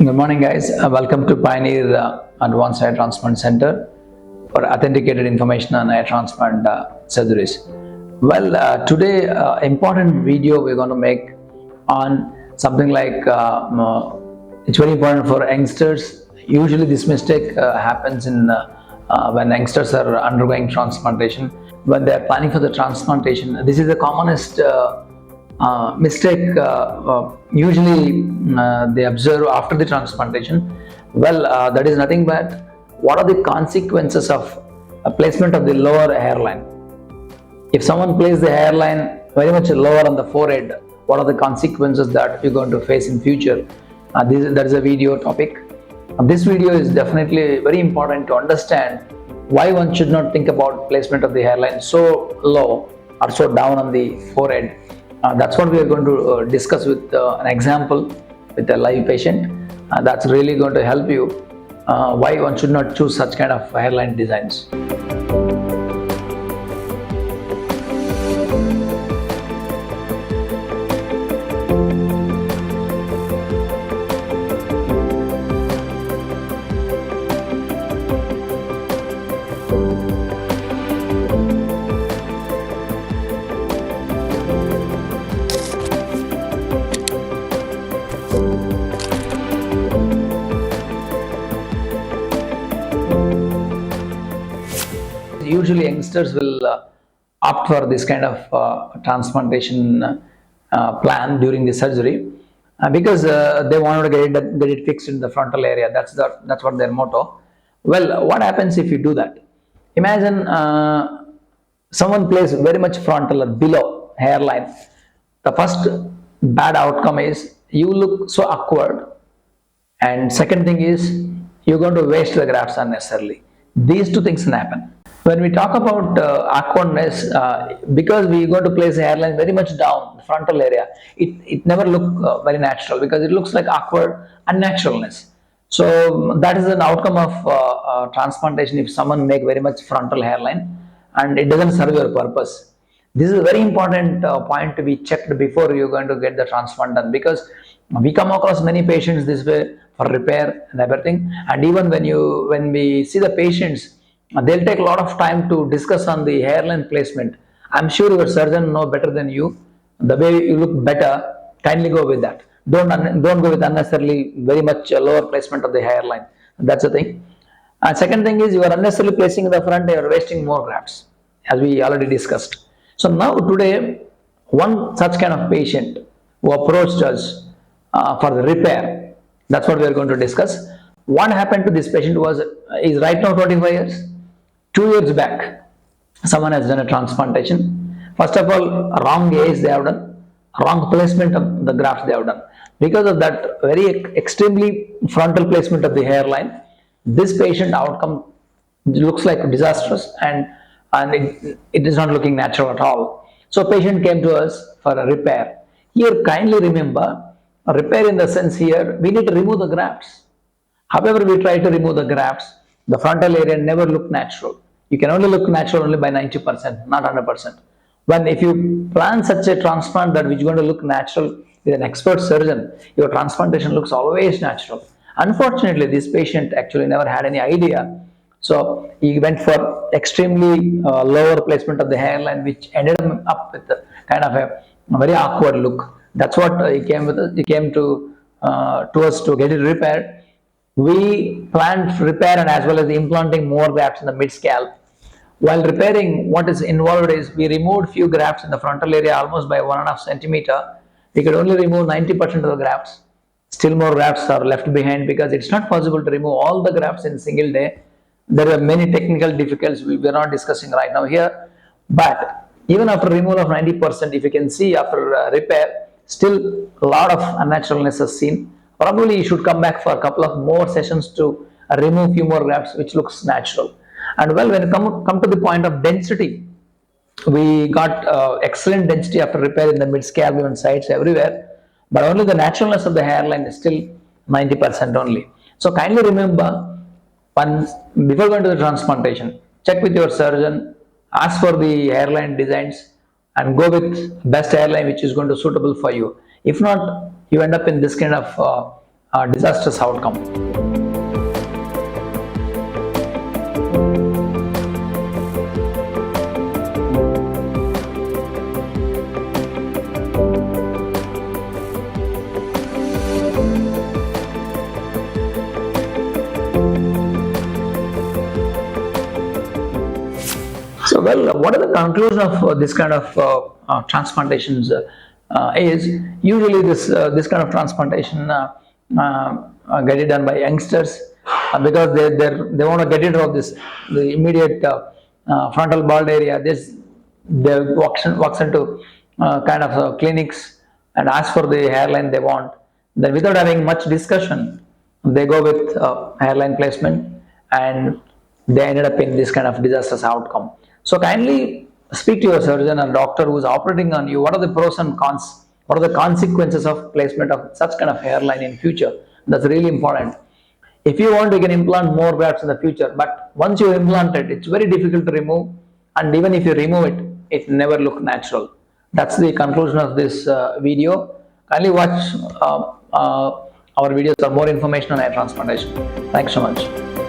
Good morning, guys. Welcome to Pioneer Advanced Hair Transplant Center for authenticated information on hair transplant surgeries. Today, important video we're going to make on something like it's very important for youngsters. Usually, this mistake happens in when youngsters are undergoing transplantation. When they are planning for the transplantation, this is the commonest mistake usually they observe after the transplantation. That is nothing but what are the consequences of placement of the lower hairline. If someone places the hairline very much lower on the forehead, what are the consequences that you're going to face in future? That is a video topic. This video is definitely very important to understand why one should not think about placement of the hairline so low or so down on the forehead. That's what we are going to discuss with an example with a live patient. That's really going to help you why one should not choose such kind of hairline designs. Usually youngsters will opt for this kind of transplantation plan during the surgery because they want to get it fixed in the frontal area. That's what their motto. What happens if you do that? Imagine someone places very much frontal or below hairline. The first bad outcome is you look so awkward, and second thing is you're going to waste the grafts unnecessarily. These two things can happen. When we talk about awkwardness, because we're going to place the hairline very much down, the frontal area, it never look very natural because it looks like awkward unnaturalness. So that is an outcome of transplantation if someone make very much frontal hairline and it doesn't serve your purpose. This is a very important point to be checked before you're going to get the transplant done, because we come across many patients this way for repair and everything, and even when we see the patients, they'll take a lot of time to discuss on the hairline placement. I'm sure your surgeon know better than you. The way you look better, kindly go with that. Don't go with unnecessarily very much lower placement of the hairline. That's the thing. And second thing is you are unnecessarily placing in the front, you are wasting more grafts, as we already discussed. So now today, one such kind of patient who approached us for the repair, that's what we are going to discuss. What happened to this patient is right now 25 years. 2 years back, someone has done a transplantation. First of all, wrong age they have done, wrong placement of the grafts they have done. Because of that very extremely frontal placement of the hairline, this patient outcome looks like disastrous, and it is not looking natural at all. So patient came to us for a repair. Here, kindly remember, a repair in the sense here, we need to remove the grafts. However, we try to remove the grafts, the frontal area never look natural. You can only look natural only by 90%, not 100%. When if you plan such a transplant that which is going to look natural with an expert surgeon, your transplantation looks always natural. Unfortunately, this patient actually never had any idea. So he went for extremely lower placement of the hairline, which ended up with a kind of a very awkward look. That's what he came with. He came to us to get it repaired. We planned repair and as well as implanting more grafts in the mid scalp. While repairing, what is involved is we removed few grafts in the frontal area almost by 1.5 centimeter. We could only remove 90% of the grafts. Still more grafts are left behind because it's not possible to remove all the grafts in a single day. There are many technical difficulties we are not discussing right now here. But even after removal of 90%, if you can see after repair, still a lot of unnaturalness is seen. Probably you should come back for a couple of more sessions to remove few more grafts, which looks natural. And when it come to the point of density, we got excellent density after repair in the mid scalp, even sides everywhere, but only the naturalness of the hairline is still 90% only. So kindly remember, once before going to the transplantation, check with your surgeon, ask for the hairline designs, and go with best hairline which is going to suitable for you. If not, you end up in this kind of disastrous outcome. So, well, what are the conclusion of this kind of transplantations is usually this kind of transplantation get it done by youngsters because they want to get rid of this the immediate frontal bald area. They walks into kind of clinics and ask for the hairline they want. Then without having much discussion, they go with hairline placement, and they ended up in this kind of disastrous outcome. So kindly speak to your surgeon or doctor who is operating on you. What are the pros and cons? What are the consequences of placement of such kind of hairline in future? That's really important. If you want, you can implant more grafts in the future, but once you implant it, it's very difficult to remove, and even if you remove it, it never look natural. That's the conclusion of this video. Kindly watch our videos for more information on hair transplantation. Thanks so much.